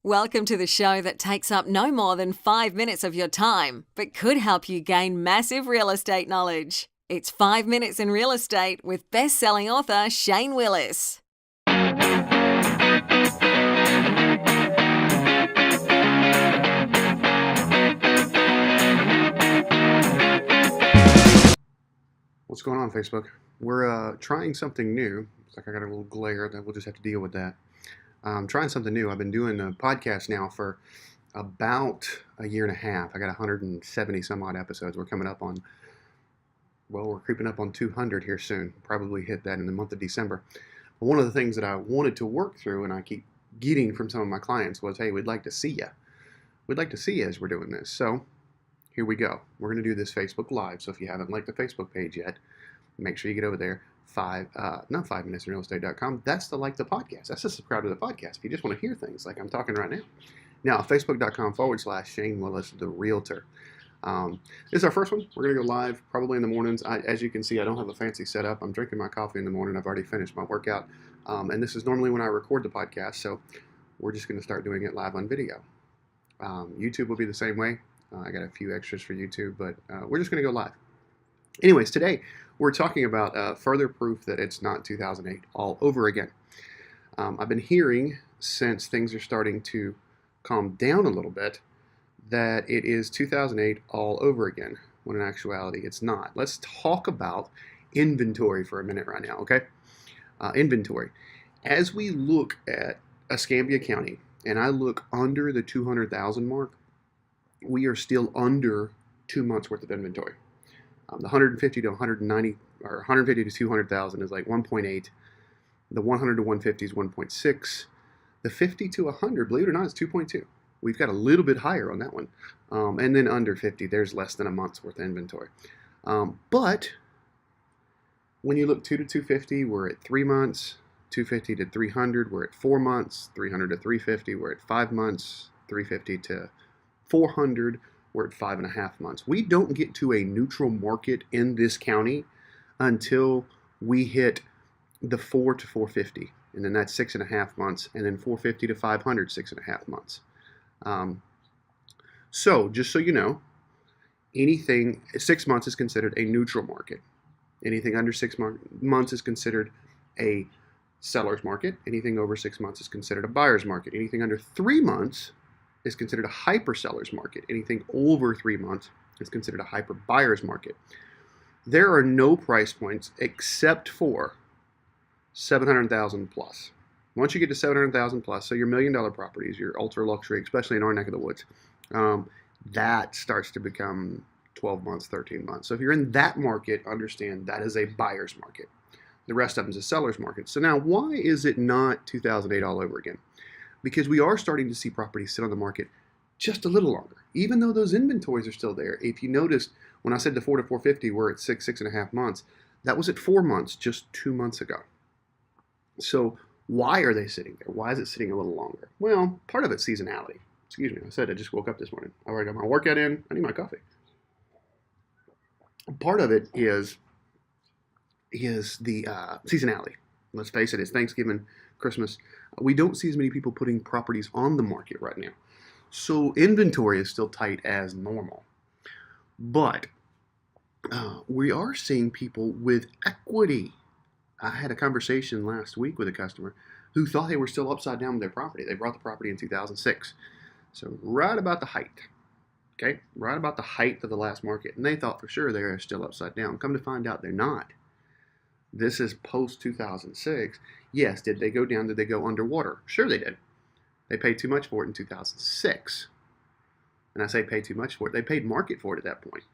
Welcome to the show that takes up no more than 5 minutes of your time, but could help you gain massive real estate knowledge. It's 5 Minutes in Real Estate with best-selling author Shane Willis. What's going on, Facebook? We're trying something new. It's like I got a little glare that we'll just have to deal with that. Trying something new. I've been doing a podcast now for about a year and a half. I got 170 some odd episodes. We're coming up on, we're creeping up on 200 here soon. Probably hit that in the month of December. But one of the things that I wanted to work through and I keep getting from some of my clients was, hey, we'd like to see you. We'd like to see you as we're doing this. So here we go. We're going to do this Facebook Live. So if you haven't liked the Facebook page yet, make sure you get over there. Not 5 minutes in realestate.com. That's to like the podcast. That's to subscribe to the podcast if you just want to hear things like I'm talking right now. Now, facebook.com/Shane Willis, the Realtor. This is our first one. We're going to go live probably in the mornings. As you can see, I don't have a fancy setup. I'm drinking my coffee in the morning. I've already finished my workout. And this is normally when I record the podcast. So we're just going to start doing it live on video. YouTube will be the same way. I got a few extras for YouTube, but we're just going to go live. Anyways, today we're talking about further proof that it's not 2008 all over again. I've been hearing since things are starting to calm down a little bit that it is 2008 all over again, when in actuality it's not. Let's talk about inventory for a minute right now, okay? Inventory. As we look at Escambia County, and I look under the 200,000 mark, we are still under 2 months worth of inventory. The 150 to 190 or 150 to 200,000 is like 1.8. The 100 to 150 is 1.6. The 50 to 100, believe it or not, is 2.2. We've got a little bit higher on that one. And then under 50, there's less than a month's worth of inventory. But when you look 2 to 250, we're at 3 months. 250 to 300, we're at 4 months. 300 to 350, we're at 5 months. 350 to 400, we're at 5.5 months. We don't get to a neutral market in this county until we hit the 4 to 450, and then that's 6.5 months, and then 450 to 500, 6.5 months. So just so you know, anything 6 months is considered a neutral market. Anything under 6 months is considered a seller's market. Anything over 6 months is considered a buyer's market. Anything under 3 months is considered a hyper seller's market. Anything over 3 months is considered a hyper buyer's market. There are no price points except for 700,000 plus. Once you get to 700,000 plus, so your $1 million properties, your ultra luxury, especially in our neck of the woods, that starts to become 12 months, 13 months. So if you're in that market, understand that is a buyer's market. The rest of them is a seller's market. So now, why is it not 2008 all over again? Because we are starting to see properties sit on the market just a little longer, even though those inventories are still there. If you noticed, when I said the 4 to 450, we're at 6.5 months. That was at 4 months just 2 months ago. So why are they sitting there? Why is it sitting a little longer? Well, part of it's seasonality. Excuse me, I said I just woke up this morning. I already got my workout in. I need my coffee. Part of it is the seasonality. Let's face it, it's Thanksgiving, Christmas. We don't see as many people putting properties on the market right now. So inventory is still tight as normal. But we are seeing people with equity. I had a conversation last week with a customer who thought they were still upside down with their property. They bought the property in 2006. So right about the height. Okay, right about the height of the last market. And they thought for sure they were still upside down. Come to find out they're not. This is post 2006. Yes, did they go down? Did they go underwater? Sure they did. They paid too much for it in 2006. And I say pay too much for it. They paid market for it at that point.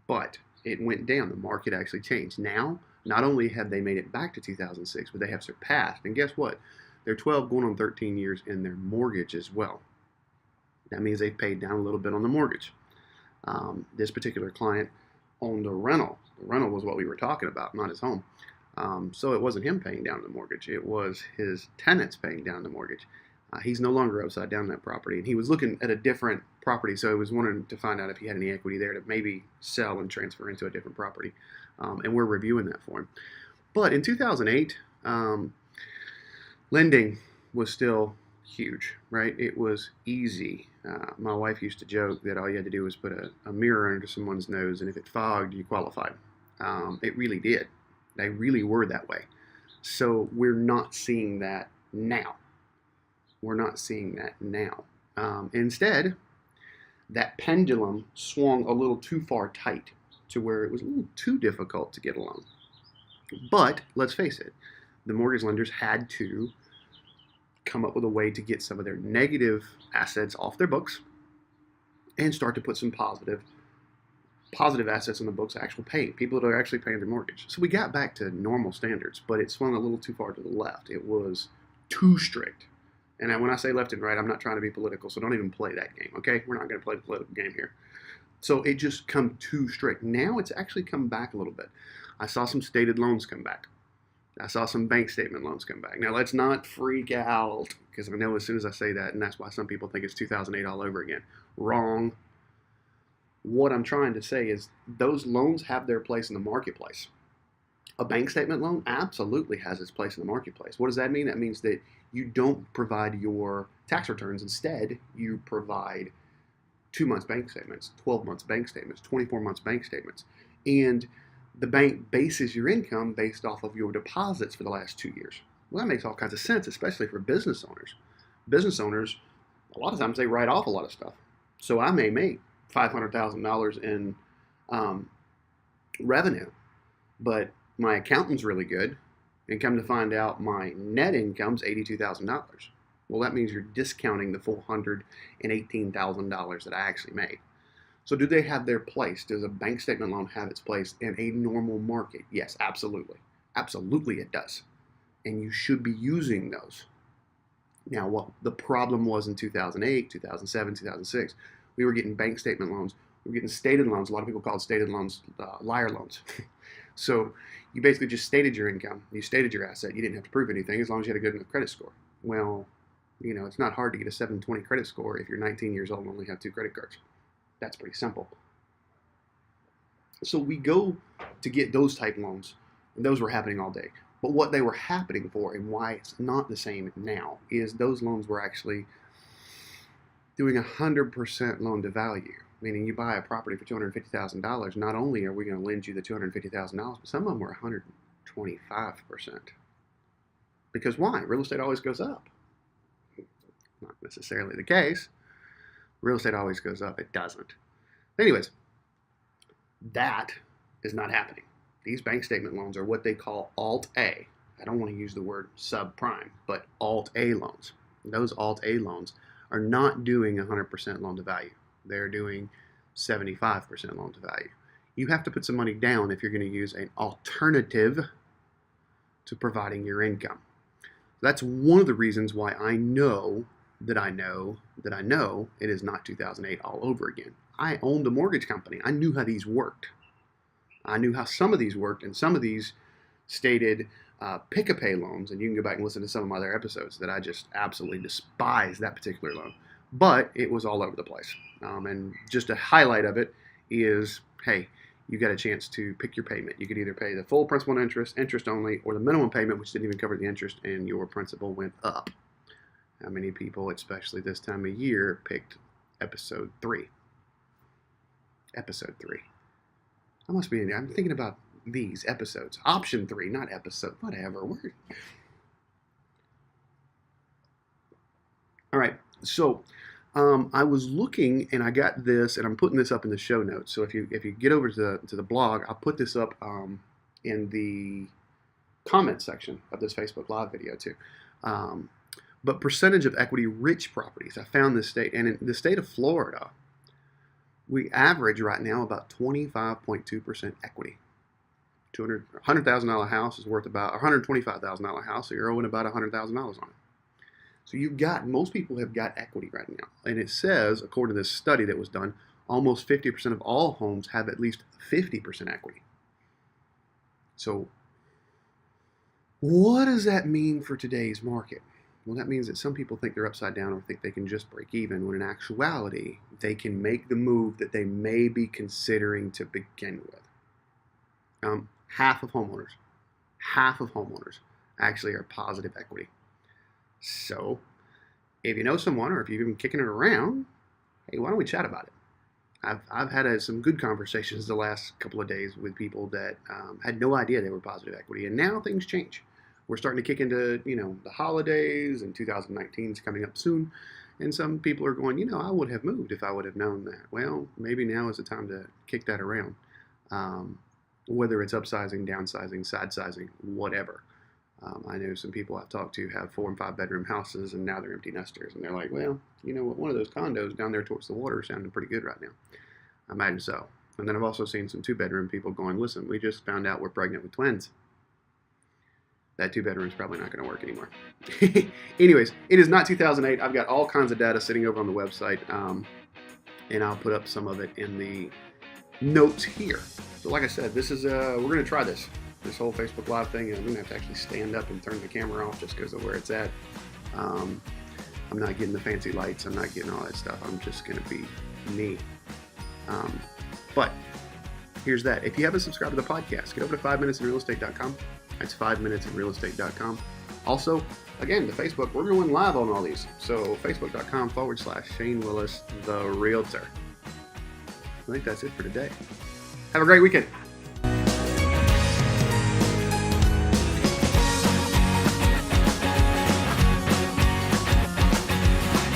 But it went down. The market actually changed. Now, not only have they made it back to 2006, but they have surpassed. And guess what? They're 12 going on 13 years in their mortgage as well. That means they've paid down a little bit on the mortgage. This particular client owned a rental. The rental was what we were talking about, not his home. So it wasn't him paying down the mortgage. It was his tenants paying down the mortgage. He's no longer upside down that property. And he was looking at a different property, so he was wanting to find out if he had any equity there to maybe sell and transfer into a different property. And we're reviewing that for him. But in 2008, lending was still huge, right? It was easy. My wife used to joke that all you had to do was put a mirror under someone's nose, and if it fogged, you qualified. It really did. They really were that way. So we're not seeing that now. We're not seeing that now. Instead, that pendulum swung a little too far tight to where it was a little too difficult to get a loan. But let's face it, the mortgage lenders had to come up with a way to get some of their negative assets off their books and start to put some positive assets on the books, actual paying people that are actually paying their mortgage. So we got back to normal standards, but it swung a little too far to the left. It was too strict. And when I say left and right, I'm not trying to be political, so don't even play that game, okay? We're not going to play the political game here. So it just come too strict. Now it's actually come back a little bit. I saw some stated loans come back. I saw some bank statement loans come back. Now let's not freak out, because I know as soon as I say that, and that's why some people think it's 2008 all over again. Wrong. What I'm trying to say is those loans have their place in the marketplace. A bank statement loan absolutely has its place in the marketplace. What does that mean? That means that you don't provide your tax returns. Instead, you provide 2 months bank statements, 12 months bank statements, 24 months bank statements. And the bank bases your income based off of your deposits for the last 2 years. Well, that makes all kinds of sense, especially for business owners. Business owners, a lot of times they write off a lot of stuff. So I may make $500,000 in revenue, but my accountant's really good, and come to find out my net income's $82,000. Well, that means you're discounting the full $118,000 that I actually made. So do they have their place? Does a bank statement loan have its place in a normal market? Yes, absolutely. Absolutely it does. And you should be using those. Now, what the problem was in 2008, 2007, 2006, we were getting bank statement loans. We were getting stated loans. A lot of people called stated loans liar loans. So you basically just stated your income. You stated your asset. You didn't have to prove anything as long as you had a good enough credit score. Well, it's not hard to get a 720 credit score if you're 19 years old and only have 2 credit cards. That's pretty simple. So we go to get those type loans, and those were happening all day. But what they were happening for, and why it's not the same now, is those loans were actually doing 100% loan to value. Meaning you buy a property for $250,000, not only are we going to lend you the $250,000, but some of them were 125%. Because why? Real estate always goes up. Not necessarily the case. Real estate always goes up. It doesn't. Anyways, that is not happening. These bank statement loans are what they call Alt-A. I don't want to use the word subprime, but Alt-A loans. Those Alt-A loans are not doing 100% loan to value. They're doing 75% loan to value. You have to put some money down if you're going to use an alternative to providing your income. That's one of the reasons why I know that I know it is not 2008 all over again. I owned a mortgage company. I knew how these worked. I knew how some of these worked, and some of these stated pick-a-pay loans, and you can go back and listen to some of my other episodes that I just absolutely despise that particular loan. But it was all over the place. And just a highlight of it is, hey, you got a chance to pick your payment. You could either pay the full principal and interest only, or the minimum payment, which didn't even cover the interest, and your principal went up. How many people, especially this time of year, picked episode 3? Episode 3. I'm thinking about these episodes. Option 3, not episode, whatever. All right, so I was looking, and I got this, and I'm putting this up in the show notes. So if you get over to the blog, I'll put this up in the comment section of this Facebook Live video too. But percentage of equity rich properties. I found this state, and in the state of Florida, we average right now about 25.2% equity. $100,000 house is worth about $125,000 house, so you're owing about $100,000 on it. So most people have got equity right now. And it says, according to this study that was done, almost 50% of all homes have at least 50% equity. So what does that mean for today's market? Well, that means that some people think they're upside down or think they can just break even, when in actuality, they can make the move that they may be considering to begin with. Half of homeowners actually are positive equity. So if you know someone or if you've been kicking it around, hey, why don't we chat about it? I've had some good conversations the last couple of days with people that had no idea they were positive equity, and now things change. We're starting to kick into the holidays, and 2019 is coming up soon, and some people are going, I would have moved if I would have known that. Well, maybe now is the time to kick that around, whether it's upsizing, downsizing, side sizing, whatever. I know some people I've talked to have 4 and 5 bedroom houses, and now they're empty nesters, and they're like, well, you know what, one of those condos down there towards the water sounded pretty good right now. I imagine so. And then I've also seen some 2-bedroom people going, listen, we just found out we're pregnant with twins. That 2-bedroom is probably not going to work anymore. Anyways, it is not 2008. I've got all kinds of data sitting over on the website, and I'll put up some of it in the notes here. So like I said, this is we're going to try this whole Facebook Live thing, and I'm going to have to actually stand up and turn the camera off just because of where it's at. I'm not getting the fancy lights. I'm not getting all that stuff. I'm just going to be me. But here's that. If you haven't subscribed to the podcast, get over to 5minutesinrealestate.com. That's 5minutesinrealestate.com. Also, again, the Facebook, we're going live on all these. So facebook.com/Shane Willis, the Realtor. I think that's it for today. Have a great weekend.